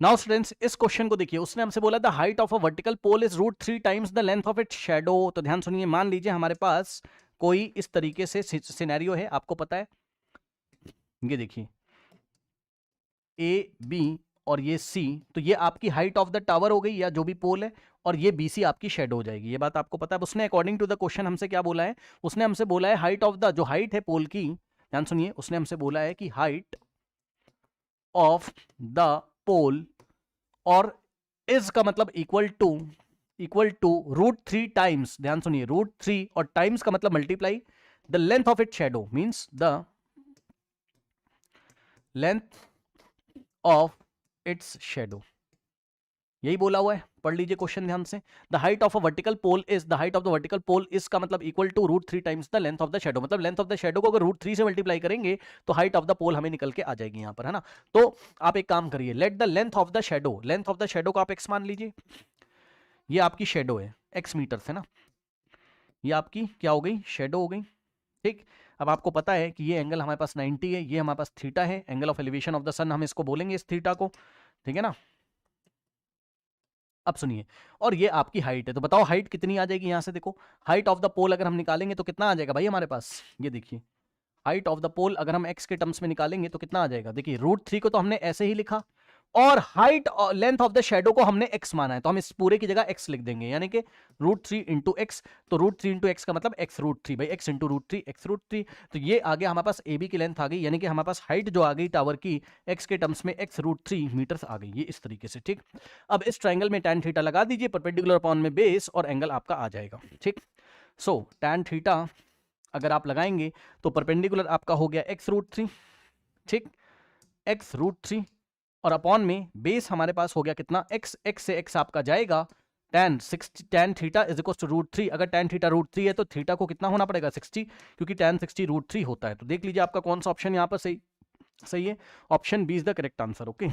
Now students इस question को देखिए, उसने हमसे बोला the height of a vertical pole is √3 times the length of its shadow. तो ध्यान सुनिए, मान लीजिए हमारे पास कोई इस तरीके से सिनेरियो है, आपको पता है, ये देखिए ए बी और ये सी, तो ये आपकी हाइट ऑफ द टावर हो गई या जो भी पोल है, और ये बी सी आपकी शेडो हो जाएगी। ये बात आपको पता है। उसने अकॉर्डिंग टू द क्वेश्चन हमसे क्या बोला है, उसने हमसे बोला है हाइट ऑफ द, जो हाइट है पोल की, ध्यान सुनिए, उसने हमसे बोला है कि हाइट ऑफ द पोल, और इज का मतलब इक्वल टू √3 टाइम्स, ध्यान सुनिए, √3 और टाइम्स का मतलब multiply, the length of it shadow means the length of its shadow, यही बोला हुआ है। पढ़ लीजिए क्वेश्चन ध्यान से। The height of a vertical pole is, the height of the vertical pole is का मतलब equal to √3 times the length of the shadow, मतलब लेंथ ऑफ द शेडो को अगर √3 से मल्टीप्लाई करेंगे तो हाइट ऑफ द पोल हमें निकल के आ जाएगी यहां पर, है ना। तो आप एक काम करिए, let the length of the shadow, length of the shadow को आप एक्स मान लीजिए, ये आपकी शेडो है एक्स मीटर से ना, ये आपकी क्या हो गई, शेडो हो गई, ठीक। अब आपको पता है कि ये एंगल हमारे पास 90 है, ये हमारे पास थीटा है, angle of elevation of the sun हम इसको बोलेंगे, इस थीटा को, ठीक है ना। अब सुनिए, और ये आपकी हाइट है, तो बताओ हाइट कितनी आ जाएगी यहां से, देखो हाइट ऑफ द पोल अगर हम निकालेंगे तो कितना आ जाएगा भाई हमारे पास, ये देखिए हाइट ऑफ द पोल अगर हम एक्स के टर्म्स में निकालेंगे तो कितना आ जाएगा, देखिए √3 को तो हमने ऐसे ही लिखा, और height length of the shadow को हमने एक्स माना है, तो हम इस पूरे की जगह एक्स लिख देंगे, यानी कि √3 इंटू एक्स, तो √3 इंटू एक्स का मतलब एक्स √3, भाई एक्स इंटू √3 एक्स √3, तो ये आ गया हमारे पास ए बी की लेंथ आ गई, यानी कि हमारे पास हाइट जो आ गई टावर की एक्स के टर्म्स में एक्स √3 मीटर्स आ गई, ये इस तरीके से, ठीक। अब इस ट्राइंगल में tan थीटा लगा दीजिए, परपेंडिकुलर अपॉन में बेस, और एंगल आपका आ जाएगा, ठीक। सो tan थीटा अगर आप लगाएंगे तो परपेंडिकुलर आपका हो गया x√3, ठीक, x√3, और अपॉन में बेस हमारे पास हो गया कितना, x, x से x आपका जाएगा, tan theta is equal to √3, अगर tan थीटा √3 है तो थीटा को कितना होना पड़ेगा 60, क्योंकि tan 60 √3 होता है। तो देख लीजिए आपका कौन सा ऑप्शन यहाँ पर सही है, option B is the correct answer, okay.